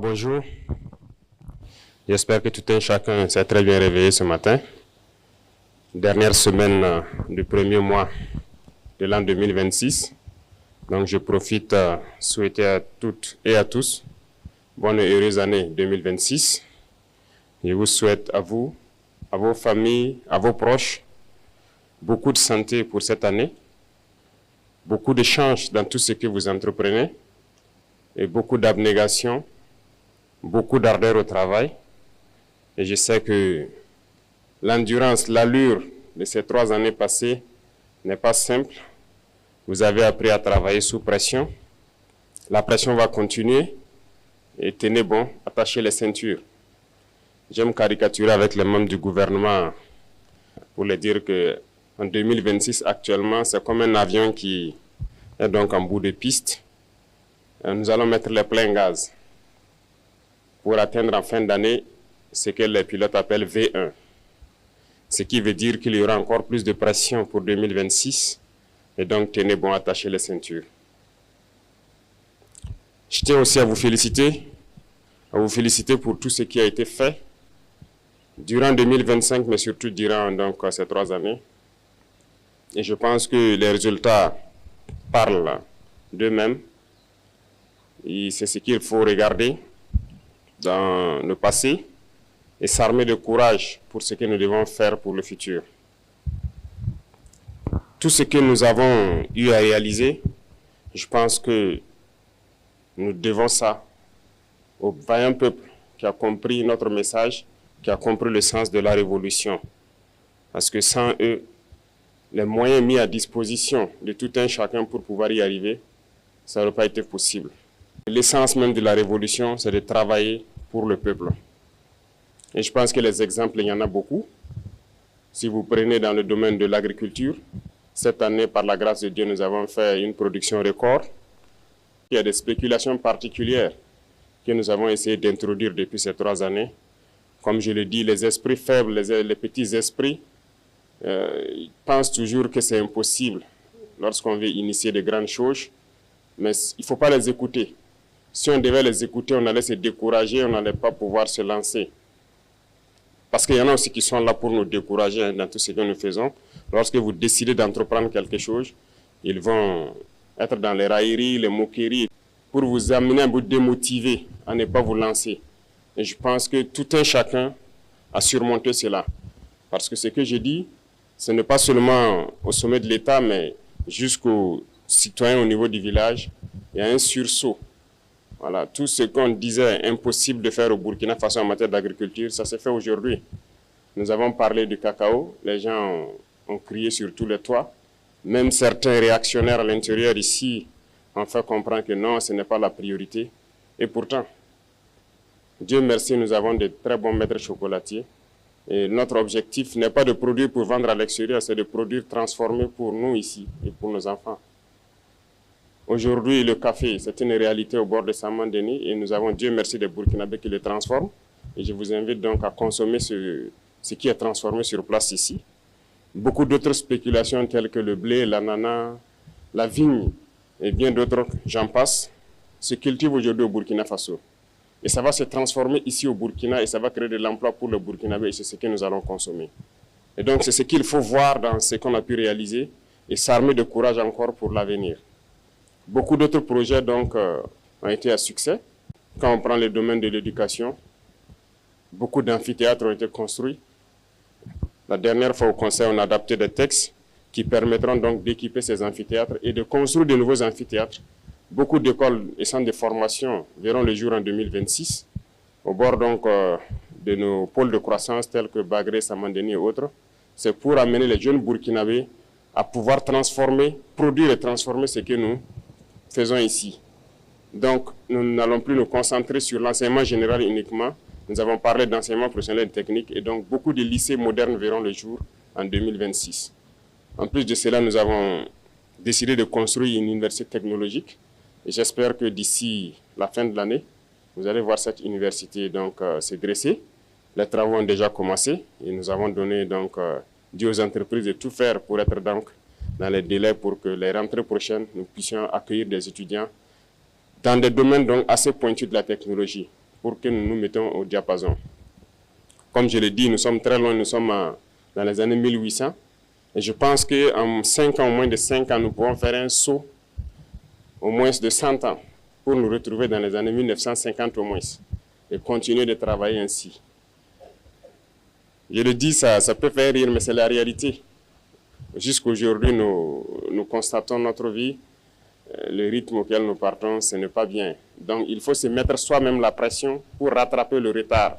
Bonjour. J'espère que tout un chacun s'est très bien réveillé ce matin. Dernière semaine du premier mois de l'an 2026. Donc je profite à souhaiter à toutes et à tous bonne et heureuse année 2026. Je vous souhaite à vous, à vos familles, à vos proches, beaucoup de santé pour cette année, beaucoup de chance dans tout ce que vous entreprenez et beaucoup d'abnégation, beaucoup d'ardeur au travail. Et je sais que l'endurance, l'allure de ces 3 années passées n'est pas simple. Vous avez appris à travailler sous pression. La pression va continuer. Et tenez bon, attachez les ceintures. J'aime caricaturer avec les membres du gouvernement pour leur dire qu'en 2026, actuellement, c'est comme un avion qui est donc en bout de piste. Nous allons mettre les pleins gaz pour atteindre en fin d'année ce que les pilotes appellent V1. Ce qui veut dire qu'il y aura encore plus de pression pour 2026. Et donc, tenez bon, attachez les ceintures. Je tiens aussi à vous féliciter pour tout ce qui a été fait durant 2025, mais surtout durant donc, ces 3 années. Et je pense que les résultats parlent d'eux-mêmes. Et c'est ce qu'il faut regarder dans le passé et s'armer de courage pour ce que nous devons faire pour le futur. Tout ce que nous avons eu à réaliser, je pense que nous devons ça au vaillant peuple qui a compris notre message, qui a compris le sens de la révolution. Parce que sans eux, les moyens mis à disposition de tout un chacun pour pouvoir y arriver, ça n'aurait pas été possible. L'essence même de la révolution, c'est de travailler pour le peuple. Et je pense que les exemples, il y en a beaucoup. Si vous prenez dans le domaine de l'agriculture, cette année, par la grâce de Dieu, nous avons fait une production record. Il y a des spéculations particulières que nous avons essayé d'introduire depuis ces 3 années. Comme je le dis, les esprits faibles, les petits esprits, ils pensent toujours que c'est impossible lorsqu'on veut initier de grandes choses. Mais il ne faut pas les écouter. Si on devait les écouter, on allait se décourager, on n'allait pas pouvoir se lancer. Parce qu'il y en a aussi qui sont là pour nous décourager dans tout ce que nous faisons. Lorsque vous décidez d'entreprendre quelque chose, ils vont être dans les railleries, les moqueries, pour vous amener à vous démotiver, à ne pas vous lancer. Et je pense que tout un chacun a surmonté cela. Parce que ce que je dis, ce n'est pas seulement au sommet de l'État, mais jusqu'aux citoyens au niveau du village, il y a un sursaut. Voilà, tout ce qu'on disait impossible de faire au Burkina Faso en matière d'agriculture, ça s'est fait aujourd'hui. Nous avons parlé du cacao, les gens ont crié sur tous les toits. Même certains réactionnaires à l'intérieur ici ont fait comprendre que non, ce n'est pas la priorité. Et pourtant, Dieu merci, nous avons de très bons maîtres chocolatiers. Et notre objectif n'est pas de produire pour vendre à l'extérieur, c'est de produire transformé pour nous ici et pour nos enfants. Aujourd'hui, le café, c'est une réalité au bord de Saman-Denis et nous avons, Dieu merci, des Burkinabés qui le transforment. Et je vous invite donc à consommer ce qui est transformé sur place ici. Beaucoup d'autres spéculations telles que le blé, l'ananas, la vigne et bien d'autres, j'en passe, se cultivent aujourd'hui au Burkina Faso. Et ça va se transformer ici au Burkina et ça va créer de l'emploi pour le Burkinabé et c'est ce que nous allons consommer. Et donc c'est ce qu'il faut voir dans ce qu'on a pu réaliser et s'armer de courage encore pour l'avenir. Beaucoup d'autres projets donc ont été à succès. Quand on prend le domaine de l'éducation, beaucoup d'amphithéâtres ont été construits. La dernière fois au Conseil, on a adapté des textes qui permettront donc d'équiper ces amphithéâtres et de construire de nouveaux amphithéâtres. Beaucoup d'écoles et centres de formation verront le jour en 2026, au bord donc de nos pôles de croissance tels que Bagré, Saman-Denis et autres. C'est pour amener les jeunes Burkinabés à pouvoir transformer, produire et transformer ce que nous faisons ici. Donc, nous n'allons plus nous concentrer sur l'enseignement général uniquement. Nous avons parlé d'enseignement professionnel et technique et donc beaucoup de lycées modernes verront le jour en 2026. En plus de cela, nous avons décidé de construire une université technologique et j'espère que d'ici la fin de l'année, vous allez voir cette université donc se dresser. Les travaux ont déjà commencé et nous avons donné donc dit aux entreprises de tout faire pour être donc dans les délais pour que les rentrées prochaines, nous puissions accueillir des étudiants dans des domaines donc assez pointus de la technologie. pour que nous nous mettons au diapason. Comme je l'ai dit, nous sommes très loin, nous sommes dans les années 1800. Et je pense qu'en 5 ans, au moins de 5 ans, nous pouvons faire un saut au moins de 100 ans pour nous retrouver dans les années 1950 au moins et continuer de travailler ainsi. Je le dis, ça peut faire rire, mais c'est la réalité. Jusqu'aujourd'hui, nous constatons notre vie, le rythme auquel nous partons, ce n'est pas bien. Donc, il faut se mettre soi-même la pression pour rattraper le retard.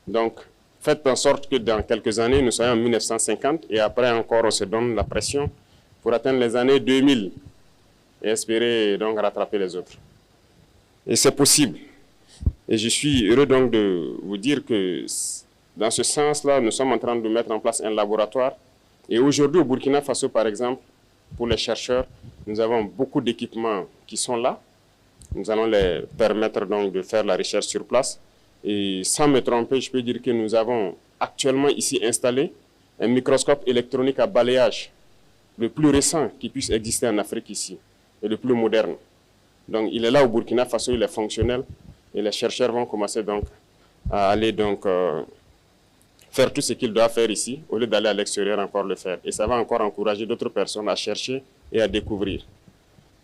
Donc, faites en sorte que dans quelques années, nous soyons en 1950 et après encore, on se donne la pression pour atteindre les années 2000 et espérer donc rattraper les autres. Et c'est possible. Et je suis heureux donc de vous dire que dans ce sens-là, nous sommes en train de mettre en place un laboratoire. Et aujourd'hui, au Burkina Faso, par exemple, pour les chercheurs, nous avons beaucoup d'équipements qui sont là. Nous allons les permettre donc de faire la recherche sur place. Et sans me tromper, je peux dire que nous avons actuellement ici installé un microscope électronique à balayage, le plus récent qui puisse exister en Afrique ici, et le plus moderne. Donc il est là au Burkina Faso, il est fonctionnel, et les chercheurs vont commencer donc à aller donc faire tout ce qu'ils doivent faire ici, au lieu d'aller à l'extérieur encore le faire. Et ça va encore encourager d'autres personnes à chercher et à découvrir.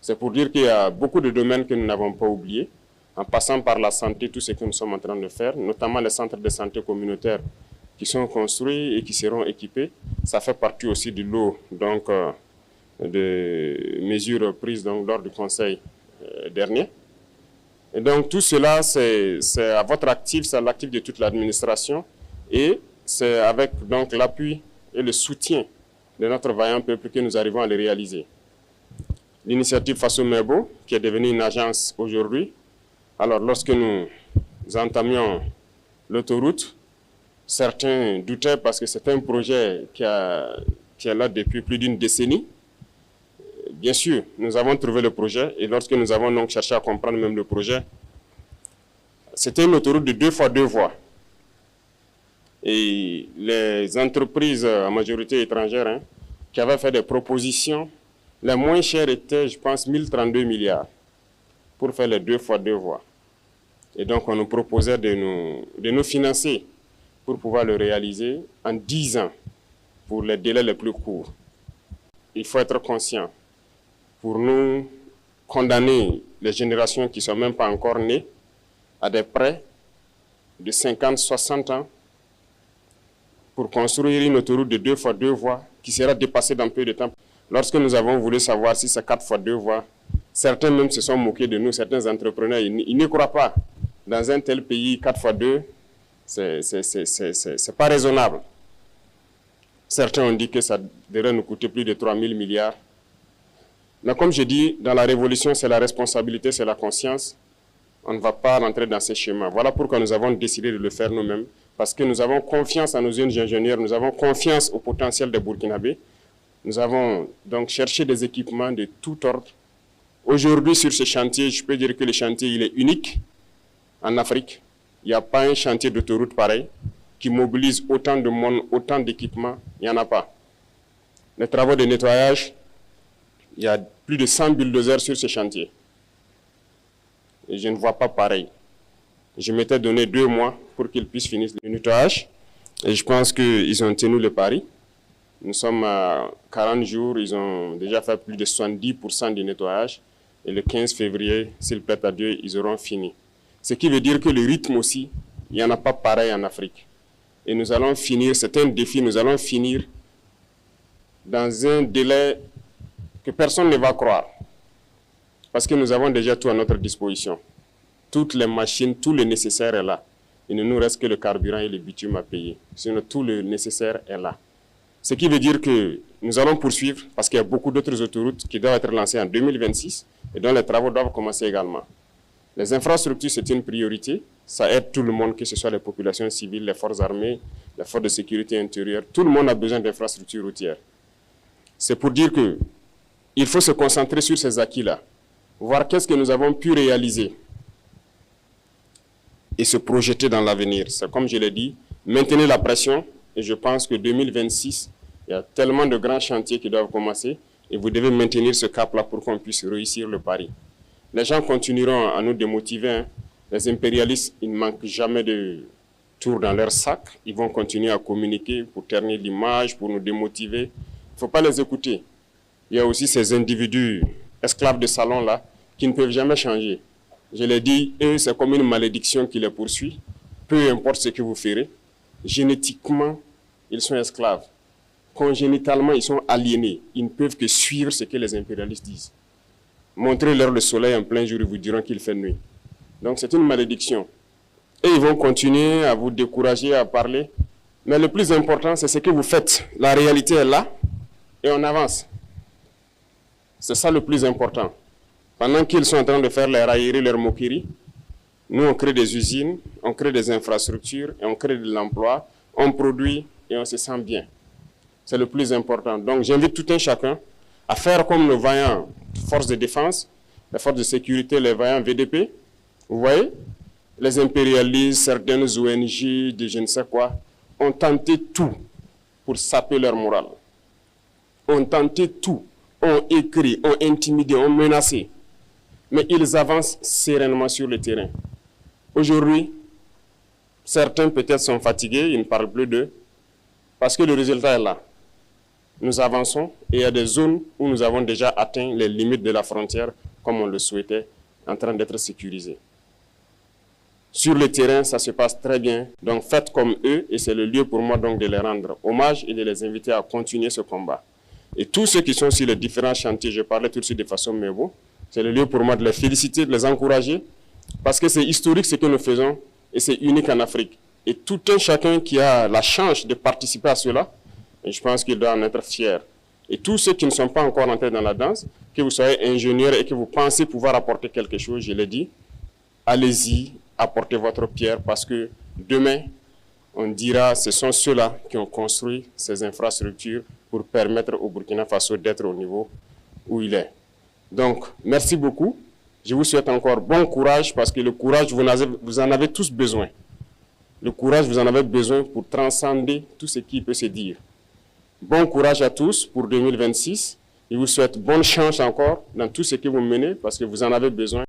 C'est pour dire qu'il y a beaucoup de domaines que nous n'avons pas oubliés, en passant par la santé, tout ce que nous sommes en train de faire, notamment les centres de santé communautaires qui sont construits et qui seront équipés. Ça fait partie aussi du lot donc, de mesures prises donc, lors du conseil dernier. Et donc tout cela, c'est à votre actif, c'est à l'actif de toute l'administration et c'est avec donc l'appui et le soutien de notre vaillant peuple que nous arrivons à les réaliser. L'initiative Faso Mebo, qui est devenue une agence aujourd'hui, alors lorsque nous entamions l'autoroute, certains doutaient parce que c'est un projet qui est là depuis plus d'une décennie. Bien sûr, nous avons trouvé le projet et lorsque nous avons donc cherché à comprendre même le projet, c'était une autoroute de 2 fois 2 voies. Et les entreprises, en majorité étrangères, qui avaient fait des propositions, les moins chères étaient, je pense, 1032 milliards pour faire les 2 fois 2 voies. Et donc, on nous proposait de nous financer pour pouvoir le réaliser en 10 ans pour les délais les plus courts. Il faut être conscient. Pour nous condamner les générations qui ne sont même pas encore nées à des prêts de 50, 60 ans pour construire une autoroute de 2 fois 2 voies qui sera dépassée dans peu de temps. Lorsque nous avons voulu savoir si c'est 4 fois 2 voies, certains même se sont moqués de nous, certains entrepreneurs, ils n'y croient pas. Dans un tel pays, 4 fois 2, c'est pas raisonnable. Certains ont dit que ça devrait nous coûter plus de 3 000 milliards. Mais comme je dis, dans la révolution, c'est la responsabilité, c'est la conscience. On ne va pas rentrer dans ces schémas. Voilà pourquoi nous avons décidé de le faire nous-mêmes. Parce que nous avons confiance en nos jeunes ingénieurs, nous avons confiance au potentiel des Burkinabés. Nous avons donc cherché des équipements de tout ordre. Aujourd'hui, sur ce chantier, je peux dire que le chantier il est unique en Afrique. Il n'y a pas un chantier d'autoroute pareil qui mobilise autant de monde, autant d'équipements. Il n'y en a pas. Les travaux de nettoyage, il y a plus de 100 bulldozers sur ce chantier. Et je ne vois pas pareil. Je m'étais donné 2 mois pour qu'ils puissent finir le nettoyage. Et je pense qu'ils ont tenu le pari. Nous sommes à 40 jours, ils ont déjà fait plus de 70% du nettoyage. Et le 15 février, s'il plaît à Dieu, ils auront fini. Ce qui veut dire que le rythme aussi, il n'y en a pas pareil en Afrique. Et nous allons finir, c'est un défi, nous allons finir dans un délai que personne ne va croire. Parce que nous avons déjà tout à notre disposition. Toutes les machines, tout le nécessaire est là. Il ne nous reste que le carburant et le bitume à payer. Sinon, tout le nécessaire est là. Ce qui veut dire que nous allons poursuivre parce qu'il y a beaucoup d'autres autoroutes qui doivent être lancées en 2026 et dont les travaux doivent commencer également. Les infrastructures, c'est une priorité. Ça aide tout le monde, que ce soit les populations civiles, les forces armées, les forces de sécurité intérieure. Tout le monde a besoin d'infrastructures routières. C'est pour dire qu'il faut se concentrer sur ces acquis-là, voir qu'est-ce que nous avons pu réaliser et se projeter dans l'avenir. C'est comme je l'ai dit, maintenir la pression. Et je pense que 2026, il y a tellement de grands chantiers qui doivent commencer et vous devez maintenir ce cap-là pour qu'on puisse réussir le pari. Les gens continueront à nous démotiver, Les impérialistes, ils ne manquent jamais de tours dans leur sac. Ils vont continuer à communiquer pour ternir l'image, pour nous démotiver. Il ne faut pas les écouter. Il y a aussi ces individus esclaves de salon là qui ne peuvent jamais changer. Je l'ai dit, eux, c'est comme une malédiction qui les poursuit. Peu importe ce que vous ferez, génétiquement, ils sont esclaves. Congénitalement, ils sont aliénés. Ils ne peuvent que suivre ce que les impérialistes disent. Montrez-leur le soleil en plein jour, ils vous diront qu'il fait nuit. Donc c'est une malédiction. Et ils vont continuer à vous décourager, à parler. Mais le plus important, c'est ce que vous faites. La réalité est là et on avance. C'est ça le plus important. Pendant qu'ils sont en train de faire les railleries, leurs moqueries, nous on crée des usines, on crée des infrastructures, et on crée de l'emploi, on produit et on se sent bien. C'est le plus important. Donc j'invite tout un chacun à faire comme nos vaillants forces de défense, les forces de sécurité, les vaillants VDP. Vous voyez, les impérialistes, certaines ONG, de je ne sais quoi, ont tenté tout pour saper leur morale. Ont tenté tout, ont écrit, ont intimidé, ont menacé. Mais ils avancent sereinement sur le terrain. Aujourd'hui, certains peut-être sont fatigués, ils ne parlent plus d'eux, parce que le résultat est là. Nous avançons et il y a des zones où nous avons déjà atteint les limites de la frontière comme on le souhaitait, en train d'être sécurisés. Sur le terrain, ça se passe très bien. Donc faites comme eux et c'est le lieu pour moi donc de les rendre hommage et de les inviter à continuer ce combat. Et tous ceux qui sont sur les différents chantiers, je parlais tout de suite de façon mémo, c'est le lieu pour moi de les féliciter, de les encourager, parce que c'est historique ce que nous faisons et c'est unique en Afrique. Et tout un chacun qui a la chance de participer à cela, et je pense qu'il doit en être fier. Et tous ceux qui ne sont pas encore entrés dans la danse, que vous soyez ingénieur et que vous pensez pouvoir apporter quelque chose, je l'ai dit, allez-y, apportez votre pierre parce que demain, on dira ce sont ceux-là qui ont construit ces infrastructures pour permettre au Burkina Faso d'être au niveau où il est. Donc, merci beaucoup. Je vous souhaite encore bon courage parce que le courage, vous en avez tous besoin. Le courage, vous en avez besoin pour transcender tout ce qui peut se dire. Bon courage à tous pour 2026. Je vous souhaite bonne chance encore dans tout ce que vous menez parce que vous en avez besoin.